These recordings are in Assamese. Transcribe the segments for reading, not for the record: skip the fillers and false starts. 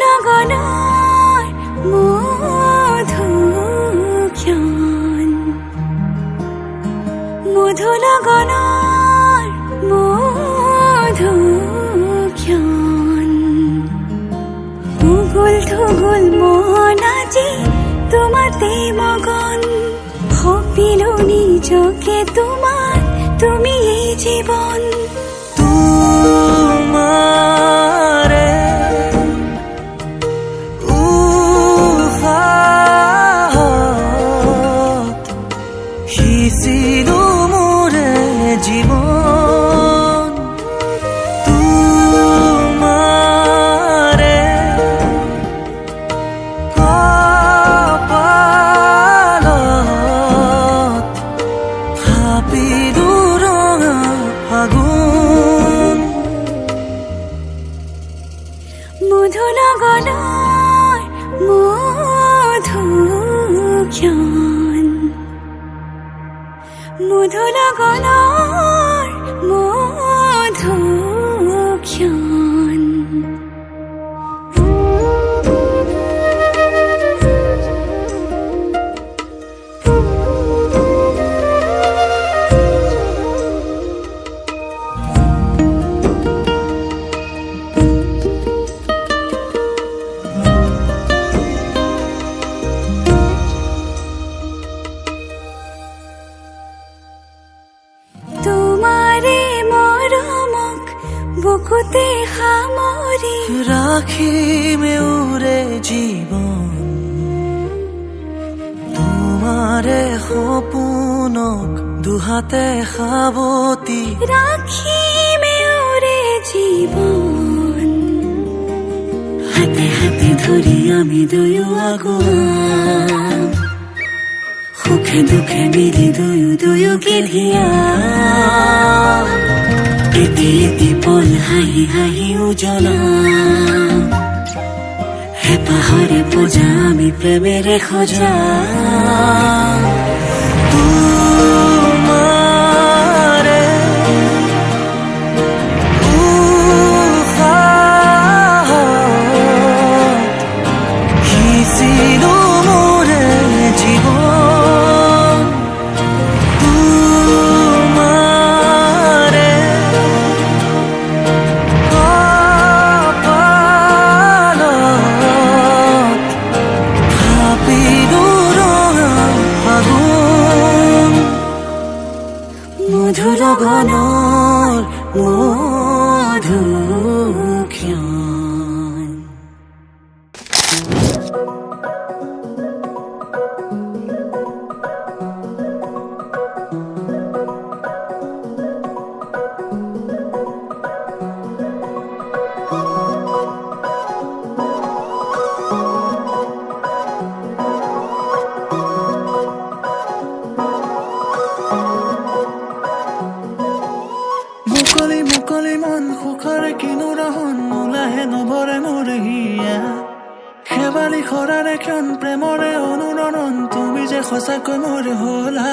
লগনৰ মধুক্ষণ মধু লগনৰ মধুক্ষণ উগুল থুগুল মন আজি তোমাতে মগন সপিলো নিজকে তোমার তুমি এই জীবন তোমারে উহাত সিঁচিলো মোরে জীবন তোমারে কপালত থাপিলো ৰঙা ফাগুন মধু লগনৰ মধুক্ষণ মধু লগনৰ মধুক্ষণ তোমাৰে মৰমক বুকুতে সামৰি ৰাখিমে উৰে জীবন তোমাৰে সপোনক দুহাতে সাবতি ৰাখিমে ওৰে জীৱন হাতে হাতে ধৰি আমি দুয়ো আগুৱাম সুখে দুখে মিলি দুয়োকে ধিয়া এটি এটি পল হাঁহি হাঁহি উজ্বলাম হেঁপাহৰে পূজা আমি প্ৰেমেৰে সজাম তোমাৰে উহাত সিঁচিলো মোৰে জীবন তোমাৰে কপালত থাপিলো ৰঙা ফাগুন মধু লগনৰ মধুক্ষণ মুকলি মুকলি মন সুখৰে কিনো ৰহন নোলাহে নভৰে মোৰ হিয়া শেৱালি খৰাৰে ক্ষণ প্ৰেমৰে অনুৰণন তুমি যে সঁচাকৈ মোৰ হলা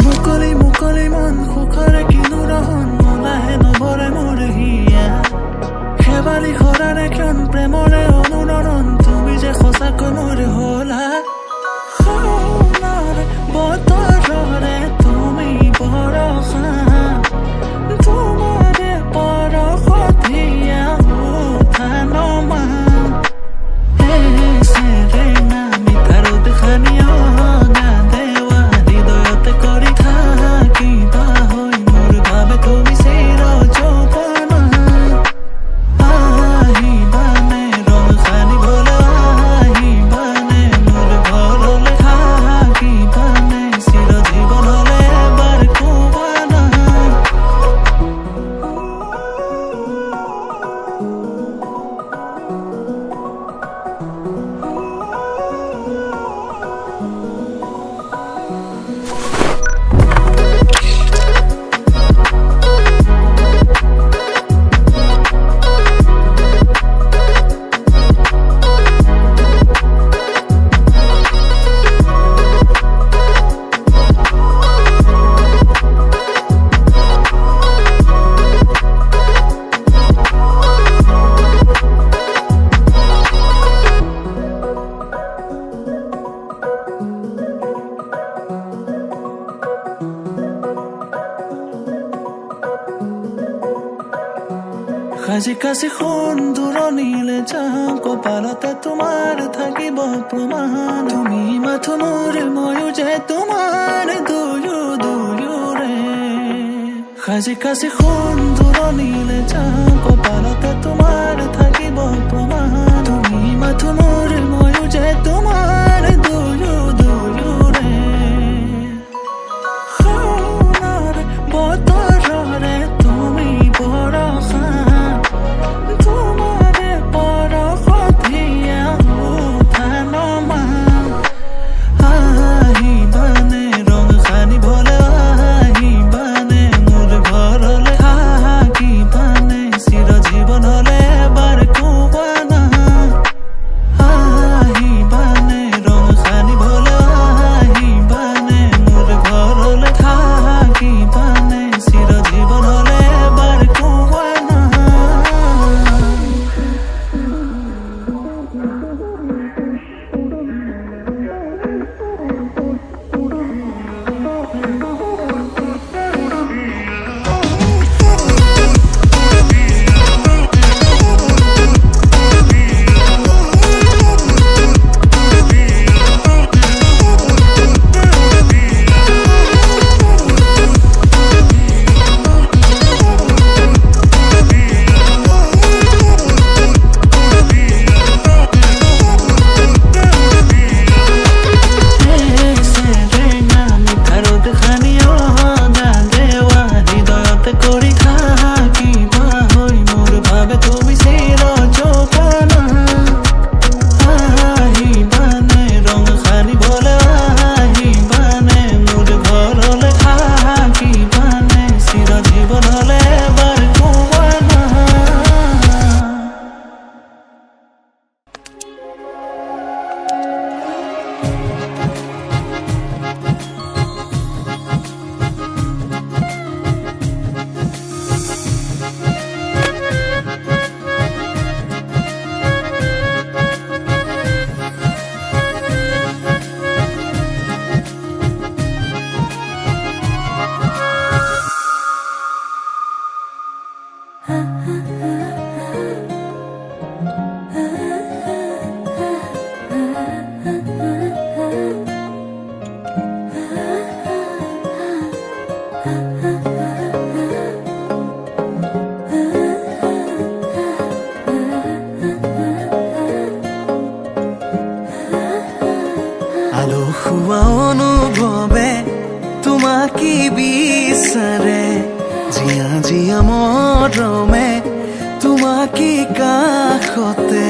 মুকলি মুকলি মন সুখৰে কিনো ৰহন নোলাহে নভৰে মোৰ হিয়া শেৱালি খৰাৰে ক্ষণ প্ৰেমৰে অনুৰণন তুমি যে সঁচাকৈ মোৰ হলা বতৰৰে তুমি বৰষা তোমাৰে পৰশতীয়া উঠানমা সেৰেঙা মিঠাৰো দেখানিয় গাঁদেৱা হৃদয়তে কৰি থাকিবা হৈ মোৰ বাবে তুমি চিৰ যৌৱনা আহিবানে ৰং সানিবলৈ আহিবানে মোৰ কাজি কাজি শুন দূৰণিলে যাওঁ কপালতে তোমাৰ থাকিব প্ৰমাণ তুমি মাথো মোৰ ময়ো যে তোমাৰ দুয়োৰে কাজি কাজি শুন দূৰণিলে যাওঁ কপালতে তোমাৰ থাকিব প্ৰমাণ তুমি মাথো মোৰ ময়ো যে তোমাৰ দুয়োৰে সোণৰ বতৰৰে তুমি বৰষা তোমাৰে বৰষতীয়া উঠানমা আহিবানে ৰং সানিবলে আহিবানে মোৰ ঘৰলে থাকিবানে চিৰ জীৱনলে এবাৰ কোৱানা আহিবানে ৰং সানিবলে আহিবানে মোৰ ঘৰলে থাকিবানে চিৰ জীৱনলে এবাৰ কোৱানা আলসুৱা অনুভৱে তোমাকে বিচাৰে জিয়া জিয়া মৰমে তোমাকে কাষতে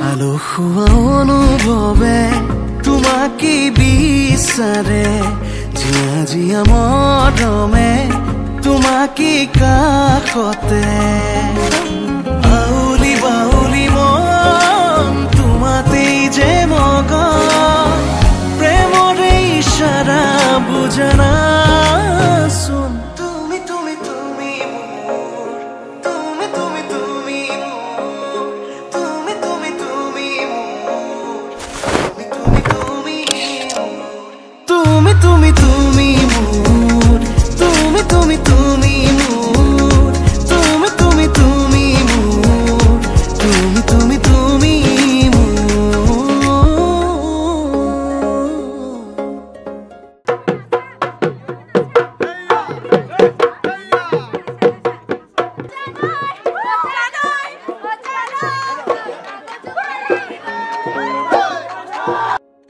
আলসুৱা অনুভৱে তোমাকে বিচাৰে জিয়া জিয়া মৰমে তোমাকে কাষতে বাউলি বাউলি মন তোমাতেই যে মগন প্ৰেমৰে ইশাৰা বুজনা শুন তুমি তুমি তুমি মোৰ তুমি তুমি তুমি মোৰ তুমি তুমি তুমি মোৰ তুমি তুমি তুমি মোৰ তুমি তুমি তুমি মোৰ তুমি তুমি তুমি মোৰ তুমি তুমি তুমি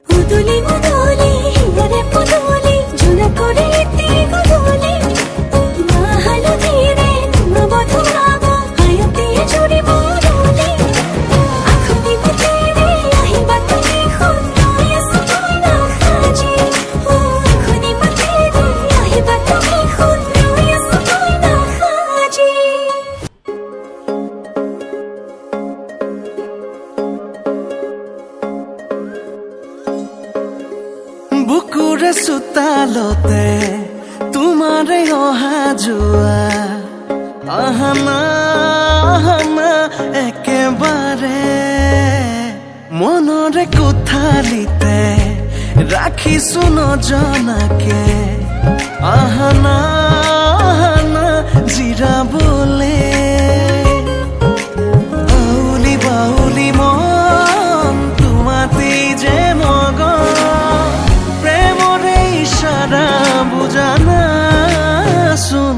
উদুলি উদুলি হিয়ারে পুদুলি ঝুলা করে গদুলি মাহালো ধীরে তোমা বধুরাগ হায়তে চুরি বদুলি আখনি মতেরে আহিবা তুমি খুন্নয় সুনা খাজি ও আখনি মতেরে আহিবা তুমি খুন্নয় সুনা খাজি বুকুৰে চোতালতে তোমাৰে অহা যোৱা আহানা আহানা একেবাৰে মনৰে কোঠালিতে ৰাখিছো নজনাকে ইশাৰা বুজা না চোন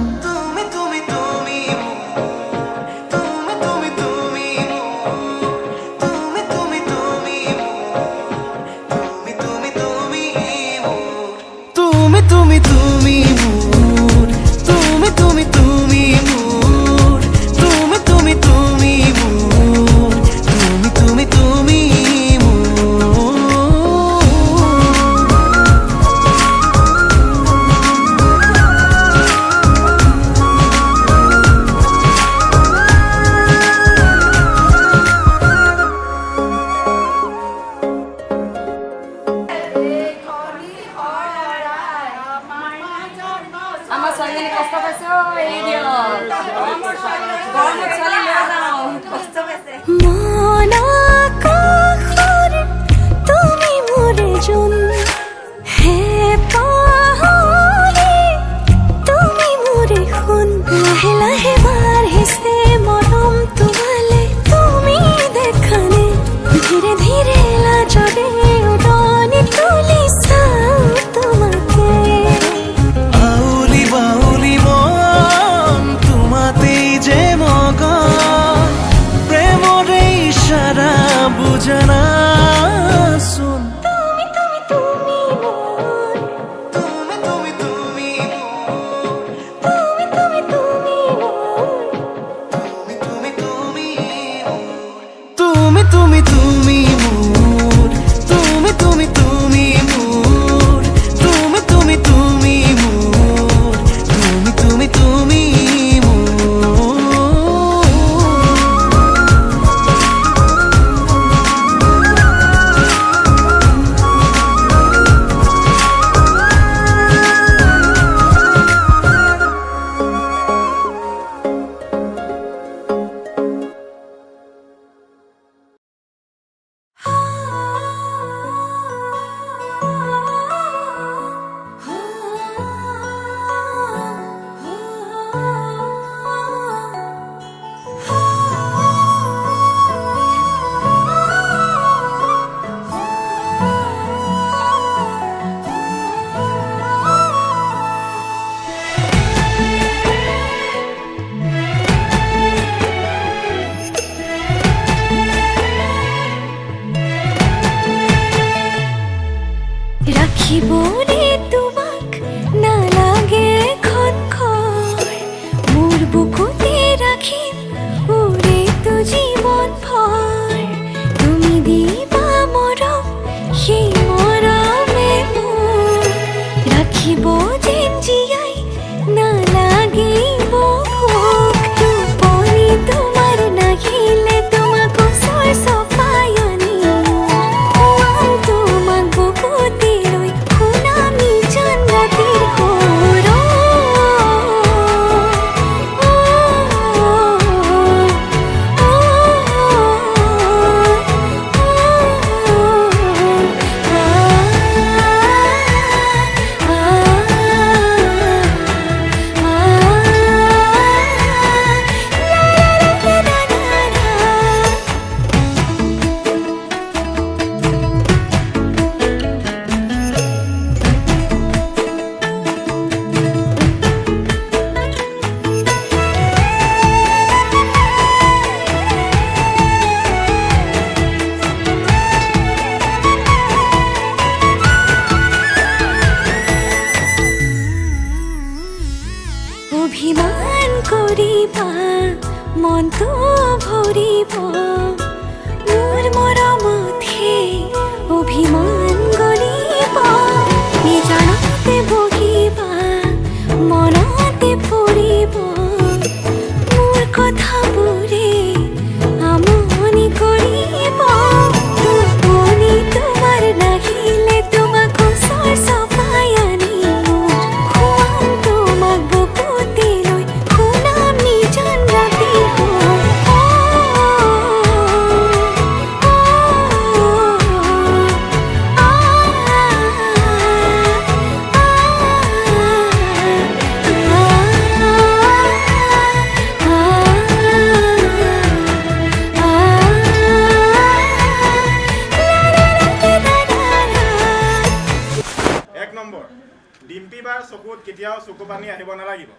ডিম্পি বাৰ চকুত কেতিয়াও চকু পানী আহিব নালাগিব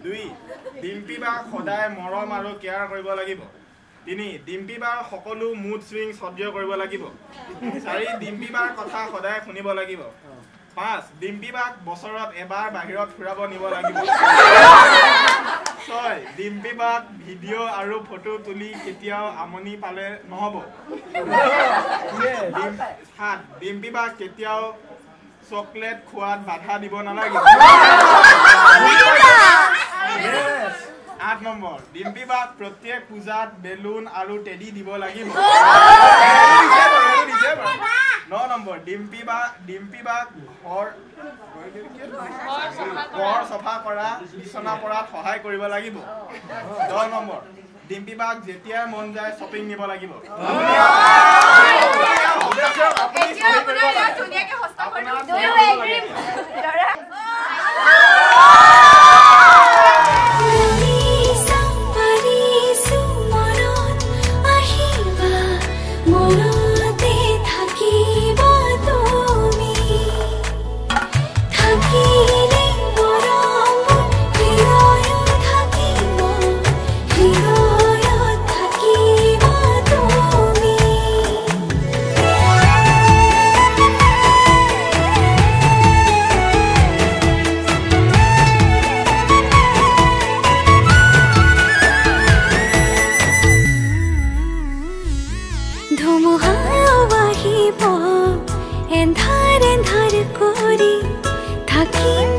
2 ডিম্পি বাক সদায় মৰম আৰু কেয়াৰ কৰিব লাগিব 3 ডিম্পি বাৰ সকলো মুড সুইং সহ্য কৰিব লাগিব 4 ডিম্পি বাৰ কথা সদায় শুনিব লাগিব 5 ডিম্পি বাক বছৰত এবাৰ বাহিৰত ফুৰাব নিব লাগিব 6 ডিম্পি বাক ভিডিঅ' আৰু ফটো তুলি কেতিয়াও আমনি পালে নহব 7 ডিম্পি বাক কেতিয়াও চকলেট খোৱাত বাধা দিব নালাগিব 8 নম্বৰ ডিম্পি বাক প্ৰত্যেক পূজাত বেলুন আৰু টেডি দিব লাগিব 9 নম্বৰ ডিম্পি বাক ঘৰ সফা কৰা বিছনা পৰাত সহায় কৰিব লাগিব 10 নম্বৰ ডিম্পি বাক যেতিয়া মন যায় শ্বপিং নিব লাগিব ধুমুহা আহিব এন্ধাৰ এন্ধাৰ কৰি থাকিম